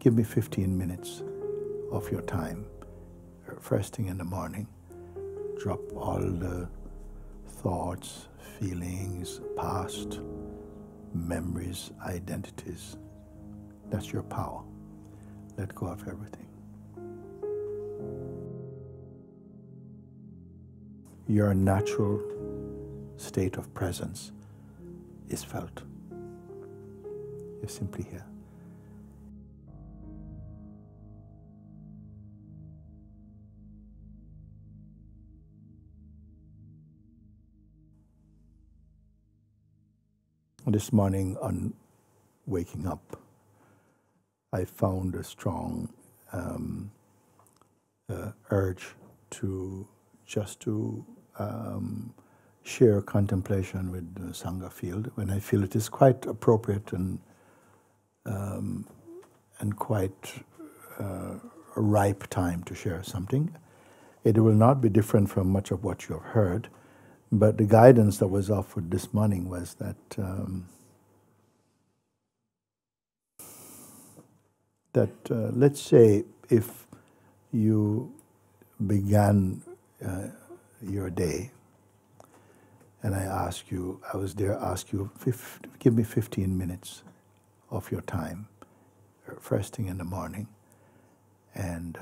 give me 15 minutes of your time, first thing in the morning. Drop all the thoughts, feelings, past, memories, identities. That's your power. Let go of everything. Your natural state of presence is felt. You're simply here. This morning on waking up, I found a strong urge to share contemplation with the Sangha field when I feel it is quite appropriate and quite a ripe time to share something. It will not be different from much of what you have heard, but the guidance that was offered this morning was that let's say if you began your day, and I was there, ask you, give me 15 minutes of your time, first thing in the morning, and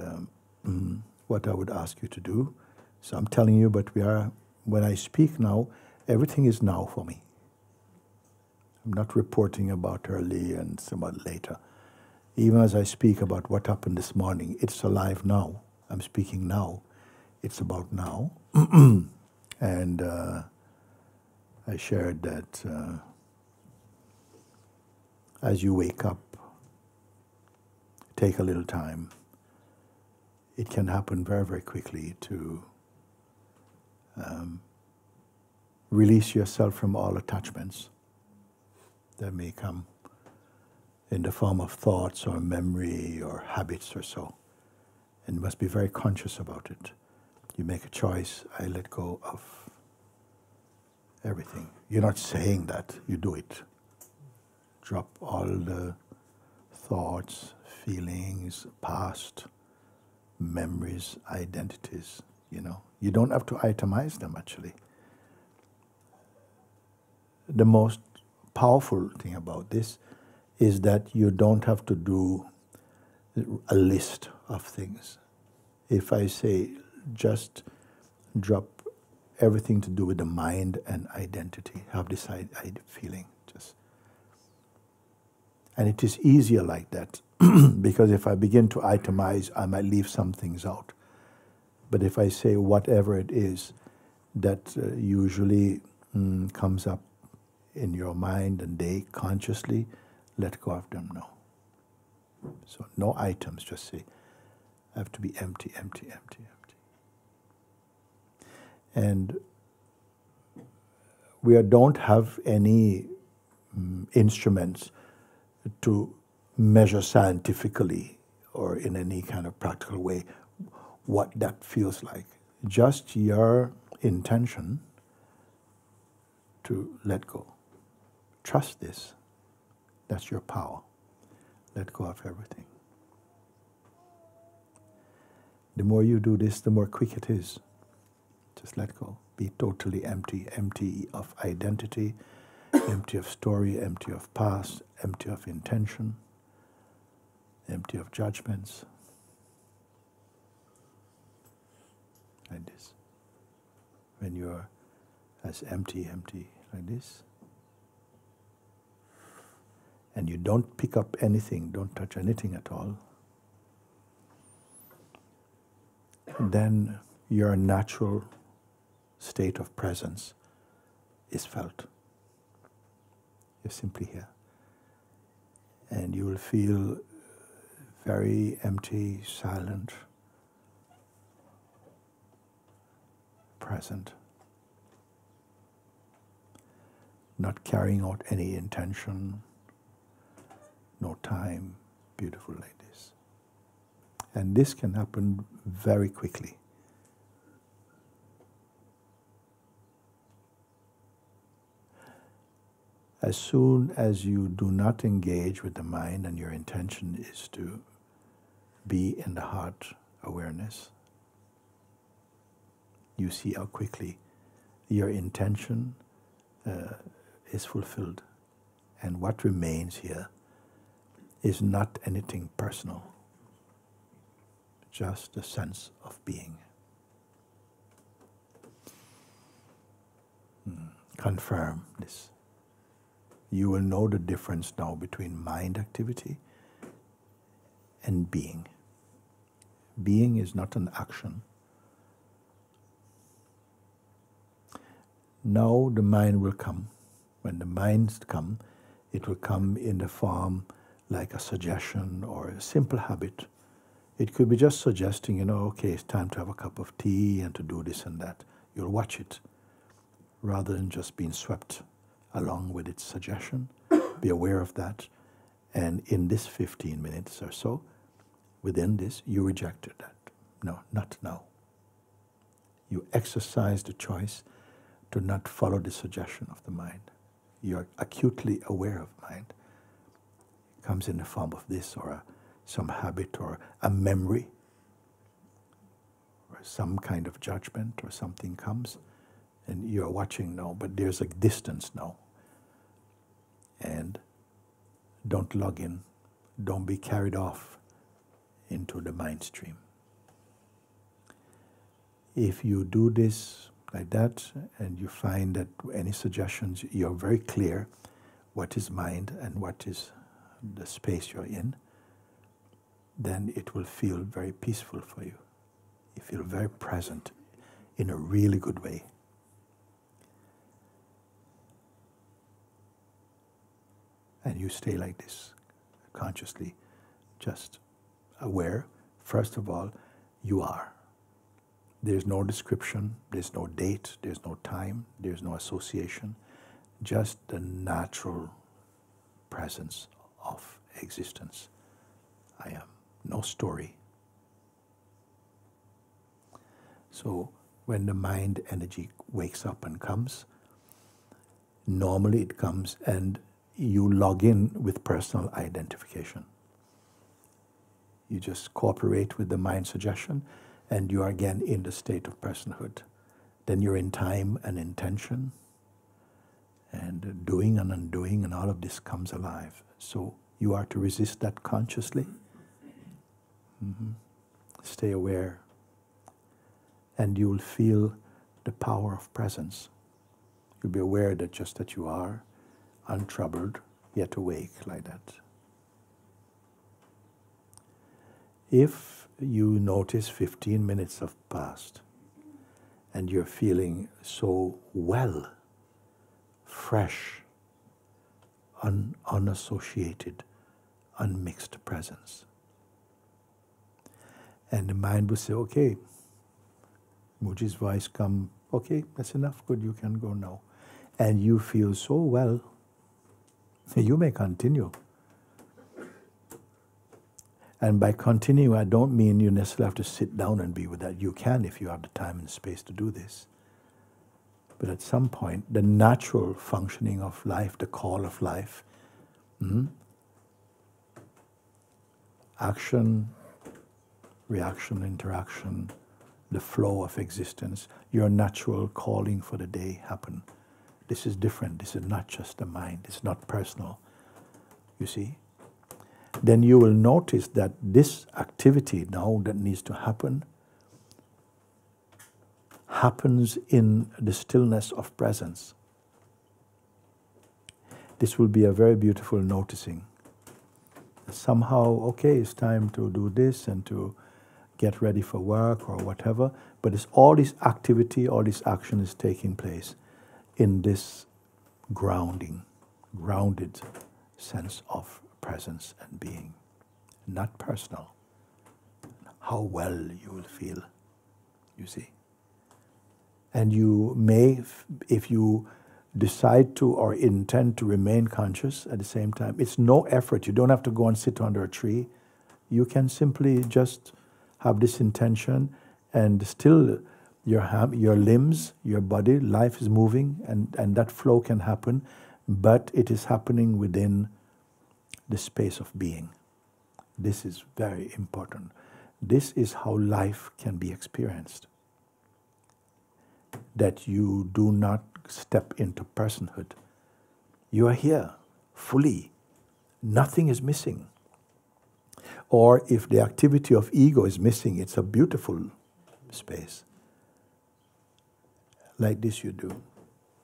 what I would ask you to do. So I'm telling you, but when I speak now, everything is now for me. I'm not reporting about early and somewhat later. Even as I speak about what happened this morning, it's alive now. I'm speaking now. It's about now. And I shared that as you wake up, take a little time. It can happen very, very quickly to release yourself from all attachments that may come in the form of thoughts or memory or habits or so. And you must be very conscious about it. You make a choice, I let go of everything. You're not saying that, you do it. Drop all the thoughts, feelings, past, memories, identities, You don't have to itemize them, actually. The most powerful thing about this is that you don't have to do a list of things. If I say just drop everything to do with the mind and identity, have this feeling, and it is easier like that because if I begin to itemize, I might leave some things out. But if I say whatever it is that usually comes up in your mind and day consciously, let go of them now. So no items, just say, I have to be empty, empty, empty, empty. And we don't have any instruments to measure scientifically or in any kind of practical way what that feels like. Just your intention to let go. Trust this. That's your power. Let go of everything. The more you do this, the more quick it is. Just let go. Be totally empty. Empty of identity, empty of story, empty of past, empty of intention, empty of judgments. Like this. When you're as empty like this, and you don't pick up anything, don't touch anything at all, then your natural state of presence is felt. You're simply here. And you will feel very empty, silent, present, not carrying out any intention, no time, beautiful like this. And this can happen very quickly. As soon as you do not engage with the mind and your intention is to be in the heart awareness, you see how quickly your intention is fulfilled. And what remains here is not anything personal, just a sense of being. Confirm this. You will know the difference now between mind activity and being. Being is not an action. Now the mind will come. When the minds come, it will come in the form like a suggestion or a simple habit. It could be just suggesting, okay, it's time to have a cup of tea and to do this and that. You'll watch it rather than just being swept along with its suggestion. Be aware of that. And in this 15 minutes or so, within this, you rejected that. No, not now. You exercise the choice to not follow the suggestion of the mind. You're acutely aware of mind. It comes in the form of this or some habit or a memory or some kind of judgment or something comes and you're watching now, but there's a distance now. And don't log in. Don't be carried off into the mind stream. If you do this like that and you find that any suggestions, you're very clear what is mind and what is the space you're in, then it will feel very peaceful for you. You feel very present in a really good way. And you stay like this, consciously, just aware. First of all, you are. There's no description, there's no date, there's no time, there's no association, just the natural presence of existence. I am. No story. So when the mind energy wakes up and comes, normally it comes and you log in with personal identification. You just cooperate with the mind suggestion and you are again in the state of personhood. Then you're in time and intention and doing and undoing and all of this comes alive. So you are to resist that consciously. Stay aware and you will feel the power of presence. You'll be aware that just that you are untroubled, yet awake like that. If you notice 15 minutes have passed and you're feeling so well, fresh, unassociated, unmixed presence, and the mind will say, okay, Mooji's voice come, okay, that's enough, good, you can go now. And you feel so well, you may continue. And by continue, I don't mean you necessarily have to sit down and be with that. You can if you have the time and space to do this. But at some point, the natural functioning of life, the call of life, action, reaction, interaction, the flow of existence, your natural calling for the day happen. This is different. This is not just the mind. It's not personal. You see? Then you will notice that this activity now that needs to happen happens in the stillness of presence. This will be a very beautiful noticing. Somehow, okay, it's time to do this and to get ready for work or whatever, but it's all this activity, all this action is taking place in this grounded sense of presence and being, not personal. How well you will feel, you see. And you may, if you decide to or intend to remain conscious at the same time, it's no effort. You don't have to go and sit under a tree. You can simply just have this intention and still your limbs, your body, life is moving and that flow can happen but it is happening within the space of being. This is very important. This is how life can be experienced. That you do not step into personhood. You are here fully. Nothing is missing. Or if the activity of ego is missing, it's a beautiful space. Like this you do.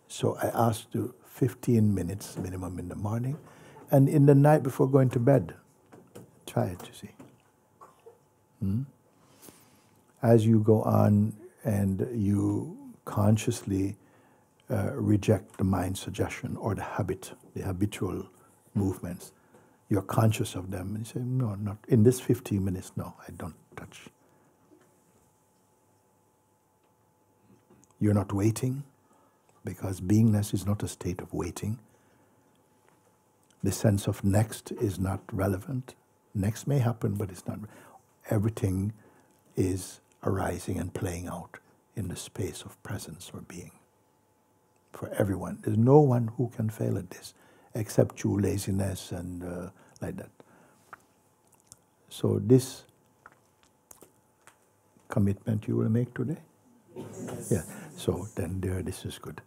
So I asked you 15 minutes minimum in the morning, and in the night before going to bed. Try it, you see. As you go on and you consciously reject the mind suggestion or the habit, the habitual movements, you're conscious of them and you say, no, not in this 15 minutes, no, I don't touch. You're not waiting, because beingness is not a state of waiting. The sense of next is not relevant. Next may happen, but it's not. Everything is arising and playing out in the space of presence or being. For everyone. There's no one who can fail at this, except through laziness and like that. So this commitment you will make today? Yes. Yeah. So then this is good.